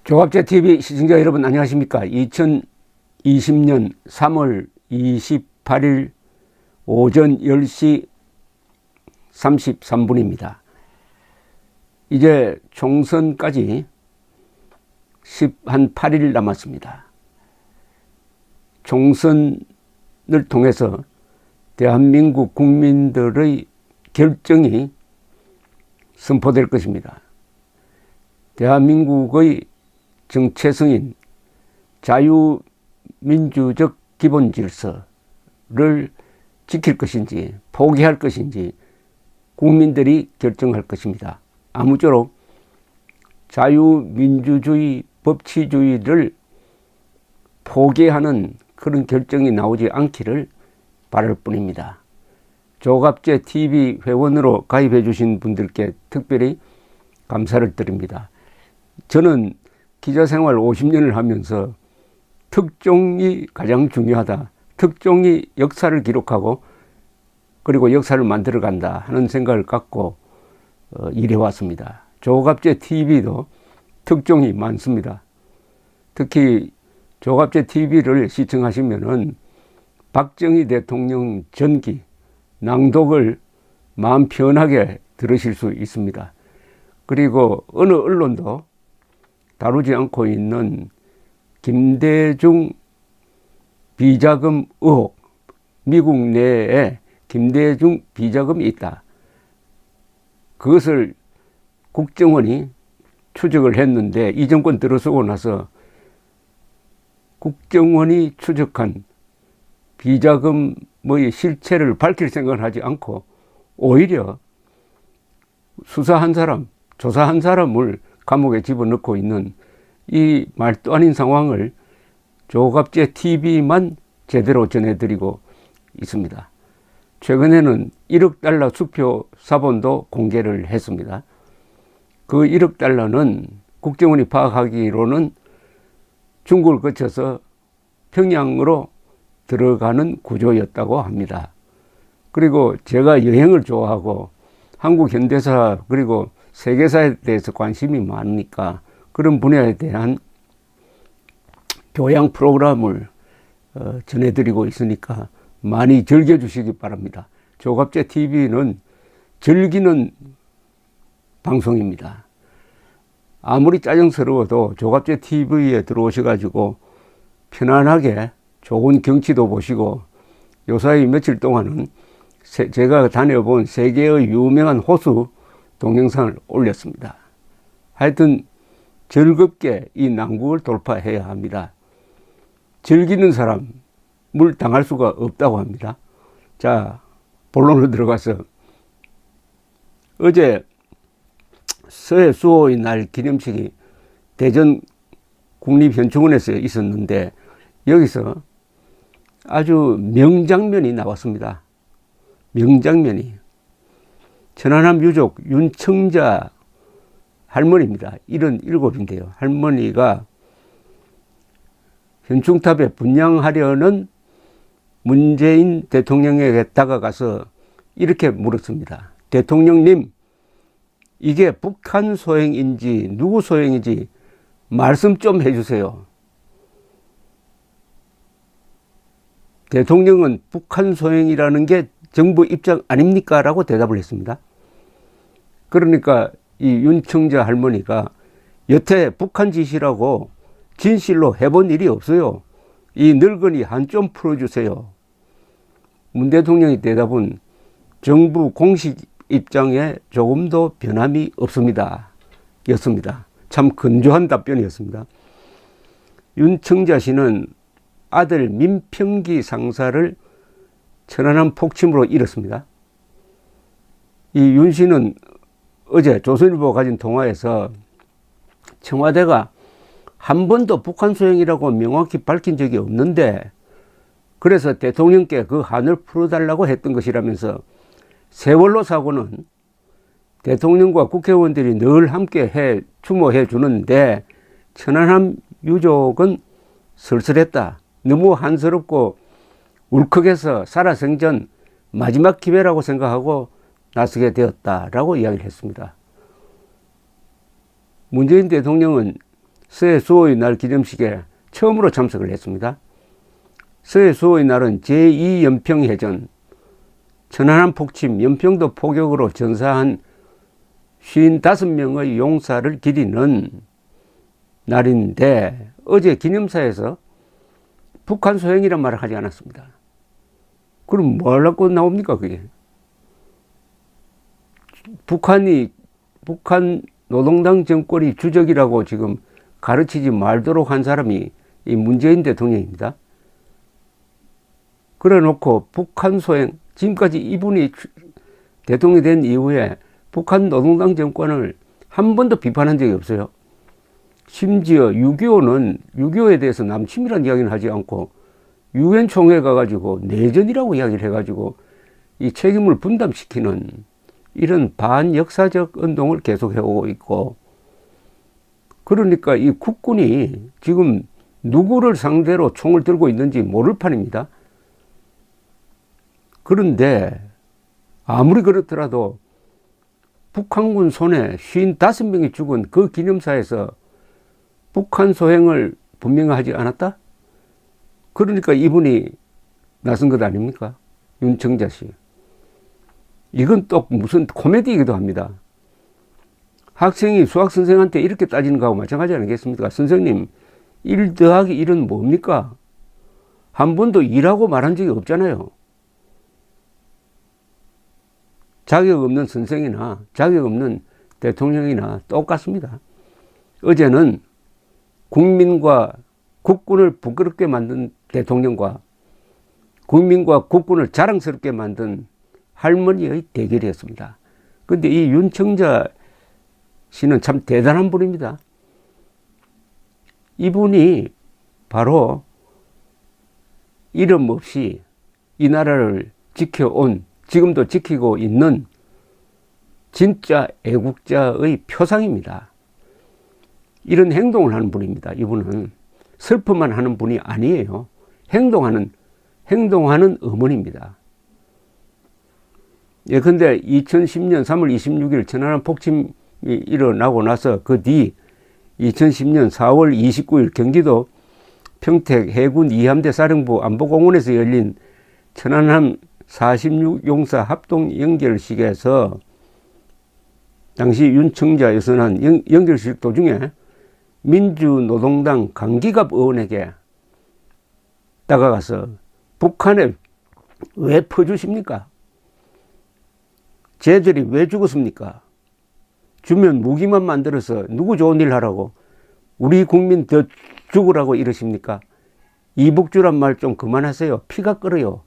조갑제TV 시청자 여러분 안녕하십니까. 2020년 3월 28일 오전 10시 33분입니다. 이제 총선까지 한 8일 남았습니다. 총선을 통해서 대한민국 국민들의 결정이 선포될 것입니다. 대한민국의 정체성인 자유민주적 기본질서를 지킬 것인지 포기할 것인지 국민들이 결정할 것입니다. 아무쪼록 자유민주주의 법치주의를 포기하는 그런 결정이 나오지 않기를 바랄 뿐입니다. 조갑제TV 회원으로 가입해 주신 분들께 특별히 감사를 드립니다. 저는 기자생활 50년을 하면서 특종이 가장 중요하다. 특종이 역사를 기록하고 그리고 역사를 만들어 간다 하는 생각을 갖고 일해왔습니다. 조갑제TV도 특종이 많습니다. 특히 조갑제TV를 시청하시면은 박정희 대통령 전기 낭독을 마음 편하게 들으실 수 있습니다. 그리고 어느 언론도 다루지 않고 있는 김대중 비자금 의혹, 미국 내에 김대중 비자금이 있다. 그것을 국정원이 추적을 했는데 이 정권 들어서고 나서 국정원이 추적한 비자금의 실체를 밝힐 생각을 하지 않고 오히려 수사한 사람, 조사한 사람을 감옥에 집어넣고 있는 이 말도 아닌 상황을 조갑제TV만 제대로 전해드리고 있습니다. 최근에는 1억 달러 수표 사본도 공개를 했습니다. 그 1억 달러는 국정원이 파악하기로는 중국을 거쳐서 평양으로 들어가는 구조였다고 합니다. 그리고 제가 여행을 좋아하고 한국 현대사 그리고 세계사에 대해서 관심이 많으니까 그런 분야에 대한 교양 프로그램을 전해드리고 있으니까 많이 즐겨주시기 바랍니다. 조갑제TV는 즐기는 방송입니다. 아무리 짜증스러워도 조갑제TV에 들어오셔가지고 편안하게 좋은 경치도 보시고 요사이 며칠 동안은 제가 다녀본 세계의 유명한 호수 동영상을 올렸습니다. 하여튼 즐겁게 이 난국을 돌파해야 합니다. 즐기는 사람을 당할 수가 없다고 합니다. 자, 본론으로 들어가서 어제 서해 수호의 날 기념식이 대전 국립현충원에서 있었는데 여기서 아주 명장면이 나왔습니다. 명장면이 천안함 유족 윤청자 할머니입니다. 77인데요. 할머니가 현충탑에 분향하려는 문재인 대통령에게 다가가서 이렇게 물었습니다. 대통령님, 이게 북한 소행인지 누구 소행인지 말씀 좀 해주세요. 대통령은 북한 소행이라는 게 정부 입장 아닙니까? 라고 대답을 했습니다. 그러니까 이 윤청자 할머니가 여태 북한 짓이라고 진실로 해본 일이 없어요. 이 늙은이 한 좀 풀어주세요. 문 대통령의 대답은 정부 공식 입장에 조금도 변함이 없습니다. 였습니다. 참 건조한 답변이었습니다. 윤청자 씨는 아들 민평기 상사를 천안함 폭침으로 잃었습니다. 이 윤 씨는 어제 조선일보가 가진 통화에서 청와대가 한 번도 북한 소행이라고 명확히 밝힌 적이 없는데 그래서 대통령께 그 한을 풀어달라고 했던 것이라면서 세월호 사고는 대통령과 국회의원들이 늘 함께 추모해 주는데 천안함 유족은 쓸쓸했다. 너무 한스럽고 울컥해서 살아생전 마지막 기회라고 생각하고 나서게 되었다라고 이야기를 했습니다. 문재인 대통령은 서해 수호의 날 기념식에 처음으로 참석을 했습니다. 서해 수호의 날은 제2연평해전, 천안함 폭침, 연평도 포격으로 전사한 55명의 용사를 기리는 날인데 어제 기념사에서 북한 소행이란 말을 하지 않았습니다. 그럼 뭐 하려고 나옵니까 그게? 북한 노동당 정권이 주적이라고 지금 가르치지 말도록 한 사람이 이 문재인 대통령입니다. 그래 놓고 북한 소행, 지금까지 이분이 대통령이 된 이후에 북한 노동당 정권을 한 번도 비판한 적이 없어요. 심지어 6.25에 대해서 남침이라는 이야기는 하지 않고 유엔 총회 가가지고 내전이라고 이야기를 해가지고 이 책임을 분담시키는 이런 반역사적 운동을 계속해오고 있고, 그러니까 이 국군이 지금 누구를 상대로 총을 들고 있는지 모를 판입니다. 그런데 아무리 그렇더라도 북한군 손에 55명이 죽은 그 기념사에서 북한 소행을 분명히 하지 않았다? 그러니까 이분이 나선 것 아닙니까? 윤청자 씨. 이건 또 무슨 코미디이기도 합니다. 학생이 수학 선생한테 이렇게 따지는 거하고 마찬가지 아니겠습니까? 선생님, 1 더하기 1은 뭡니까? 한 번도 2라고 말한 적이 없잖아요. 자격 없는 선생이나 자격 없는 대통령이나 똑같습니다. 어제는 국민과 국군을 부끄럽게 만든 대통령과 국민과 국군을 자랑스럽게 만든 할머니의 대결이었습니다. 그런데 이 윤청자 씨는 참 대단한 분입니다. 이분이 바로 이름 없이 이 나라를 지켜온, 지금도 지키고 있는 진짜 애국자의 표상입니다. 이런 행동을 하는 분입니다. 이분은 슬픔만 하는 분이 아니에요. 행동하는 어머니입니다. 예컨대 2010년 3월 26일 천안함 폭침이 일어나고 나서 그 뒤 2010년 4월 29일 경기도 평택 해군 2함대 사령부 안보공원에서 열린 천안함 46용사 합동 연결식에서 당시 윤청자 여선한 연결식 도중에 민주노동당 강기갑 의원에게 다가가서 북한에 왜 퍼주십니까? 쟤들이 왜 죽었습니까? 주면 무기만 만들어서 누구 좋은 일 하라고 우리 국민 더 죽으라고 이러십니까? 이북주란 말 좀 그만하세요. 피가 끓어요.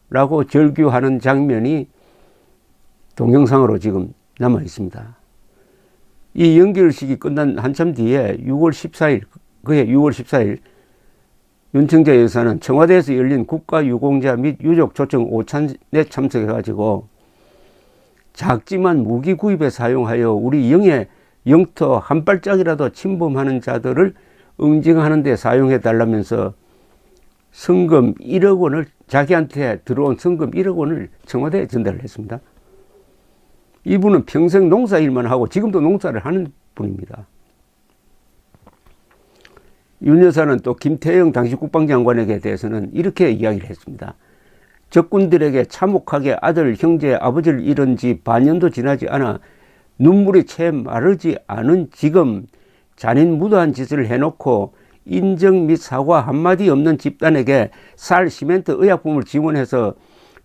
라고 절규하는 장면이 동영상으로 지금 남아 있습니다. 이 연결식이 끝난 한참 뒤에 6월 14일 윤청자 여사는 청와대에서 열린 국가유공자 및 유족 초청 오찬에 참석해가지고 작지만 무기 구입에 사용하여 우리 영의 영토 한 발짝이라도 침범하는 자들을 응징하는 데 사용해 달라면서 성금 1억 원을, 자기한테 들어온 성금 1억 원을 청와대에 전달을 했습니다. 이분은 평생 농사일만 하고 지금도 농사를 하는 분입니다. 윤 여사는 또 김태영 당시 국방장관에게 대해서는 이렇게 이야기를 했습니다. 적군들에게 참혹하게 아들, 형제, 아버지를 잃은 지 반년도 지나지 않아 눈물이 채 마르지 않은 지금 잔인 무도한 짓을 해놓고 인정 및 사과 한마디 없는 집단에게 쌀, 시멘트, 의약품을 지원해서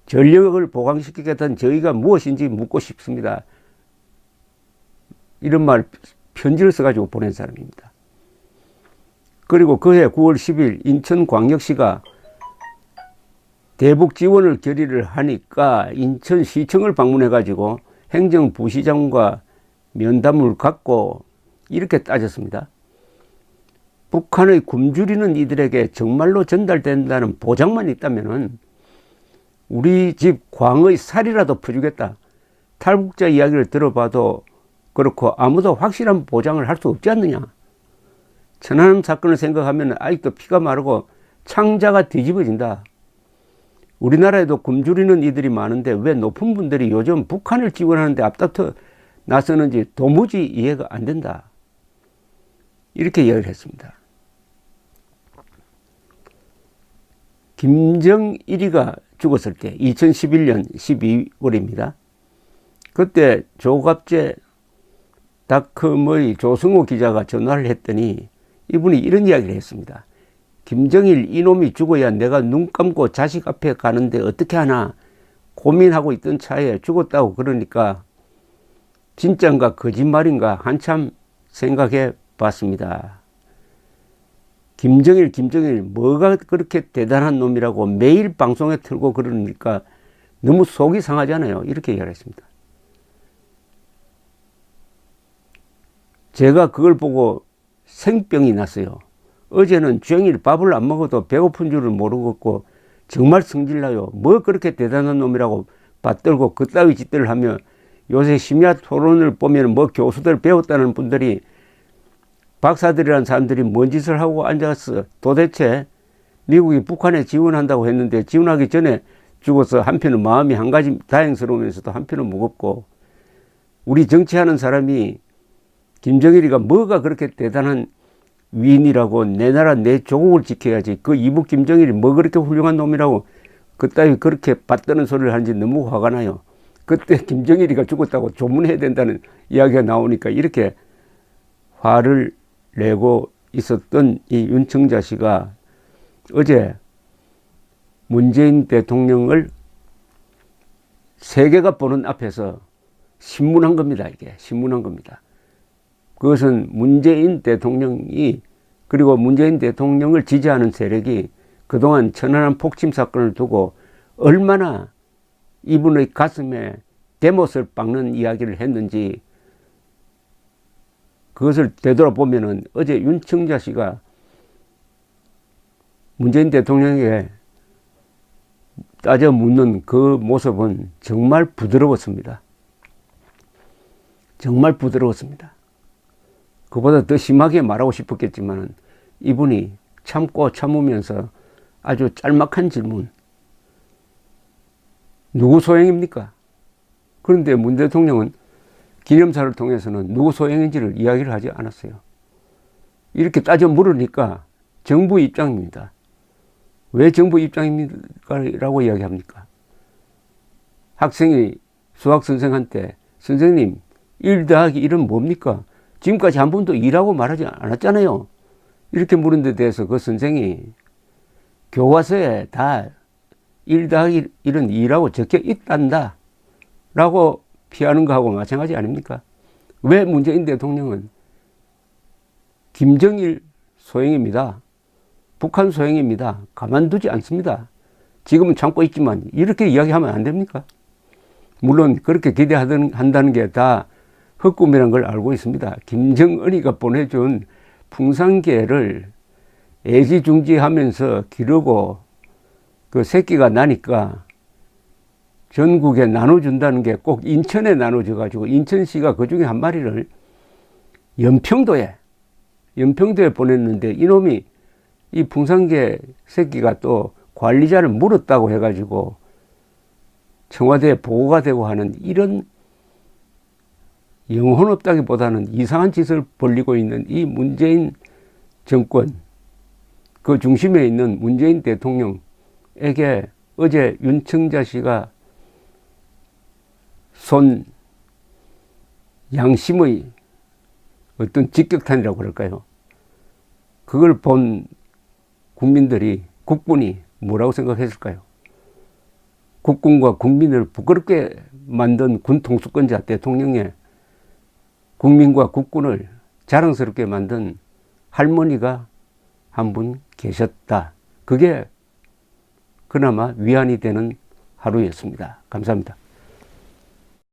전력을 보강시키겠다는 저희가 무엇인지 묻고 싶습니다. 이런 말 편지를 써가지고 보낸 사람입니다. 그리고 그해 9월 10일 인천광역시가 대북 지원을 결의를 하니까 인천시청을 방문해가지고 행정부시장과 면담을 갖고 이렇게 따졌습니다. 북한의 굶주리는 이들에게 정말로 전달된다는 보장만 있다면은 우리 집 광의 살이라도 퍼주겠다. 탈북자 이야기를 들어봐도 그렇고 아무도 확실한 보장을 할 수 없지 않느냐. 천안함 사건을 생각하면 아직도 피가 마르고 창자가 뒤집어진다. 우리나라에도 굶주리는 이들이 많은데 왜 높은 분들이 요즘 북한을 지원하는데 앞다퉈 나서는지 도무지 이해가 안 된다. 이렇게 이야기를 했습니다. 김정일이가 죽었을 때 2011년 12월입니다. 그때 조갑제 닷컴의 조승호 기자가 전화를 했더니 이분이 이런 이야기를 했습니다. 김정일 이놈이 죽어야 내가 눈 감고 자식 앞에 가는데 어떻게 하나 고민하고 있던 차에 죽었다고 그러니까 진짜인가 거짓말인가 한참 생각해 봤습니다. 김정일 뭐가 그렇게 대단한 놈이라고 매일 방송에 틀고 그러니까 너무 속이 상하잖아요. 이렇게 이야기했습니다. 제가 그걸 보고 생병이 났어요. 어제는 종일 밥을 안 먹어도 배고픈 줄을 모르겠고 정말 성질나요. 뭐 그렇게 대단한 놈이라고 받들고 그따위 짓들을 하며 요새 심야 토론을 보면 뭐 교수들 배웠다는 분들이 박사들이라는 사람들이 뭔 짓을 하고 앉았어. 도대체 미국이 북한에 지원한다고 했는데 지원하기 전에 죽어서 한편은 마음이 한 가지 다행스러우면서도 한편은 무겁고 우리 정치하는 사람이 김정일이가 뭐가 그렇게 대단한 위인이라고 내 나라 내 조국을 지켜야지 그 이북 김정일이 뭐 그렇게 훌륭한 놈이라고 그따위 그렇게 받드는 소리를 하는지 너무 화가 나요. 그때 김정일이가 죽었다고 조문해야 된다는 이야기가 나오니까 이렇게 화를 내고 있었던 이 윤청자 씨가 어제 문재인 대통령을 세계가 보는 앞에서 신문한 겁니다. 이게 신문한 겁니다. 그것은 문재인 대통령이 그리고 문재인 대통령을 지지하는 세력이 그동안 천안함 폭침 사건을 두고 얼마나 이분의 가슴에 대못을 박는 이야기를 했는지 그것을 되돌아보면은 어제 윤청자 씨가 문재인 대통령에게 따져 묻는 그 모습은 정말 부드러웠습니다. 정말 부드러웠습니다. 그보다 더 심하게 말하고 싶었겠지만 이분이 참고 참으면서 아주 짤막한 질문. 누구 소행입니까? 그런데 문 대통령은 기념사를 통해서는 누구 소행인지를 이야기를 하지 않았어요. 이렇게 따져 물으니까 정부 입장입니다. 왜 정부 입장입니까? 라고 이야기합니까? 학생이 수학 선생한테 선생님 1 더하기 1은 뭡니까? 지금까지 한 번도 2라고 말하지 않았잖아요. 이렇게 물은 데 대해서 그 선생이 교과서에 다 1 더하기 1은 2라고 적혀 있단다 라고 피하는 거하고 마찬가지 아닙니까? 왜 문재인 대통령은 김정일 소행입니다. 북한 소행입니다. 가만두지 않습니다. 지금은 참고 있지만 이렇게 이야기하면 안 됩니까? 물론 그렇게 기대한다는 게 다 헛꿈이라는 걸 알고 있습니다. 김정은이가 보내준 풍산개를 애지중지하면서 기르고 그 새끼가 나니까 전국에 나눠준다는 게 꼭 인천에 나눠줘가지고 인천시가 그 중에 한 마리를 연평도에 보냈는데 이놈이 이 풍산개 새끼가 또 관리자를 물었다고 해가지고 청와대에 보고가 되고 하는 이런 영혼 없다기보다는 이상한 짓을 벌리고 있는 이 문재인 정권 그 중심에 있는 문재인 대통령에게 어제 윤청자 씨가 손 양심의 어떤 직격탄이라고 그럴까요? 그걸 본 국민들이 국군이 뭐라고 생각했을까요? 국군과 국민을 부끄럽게 만든 군 통수권자 대통령의 국민과 국군을 자랑스럽게 만든 할머니가 한 분 계셨다. 그게 그나마 위안이 되는 하루였습니다. 감사합니다.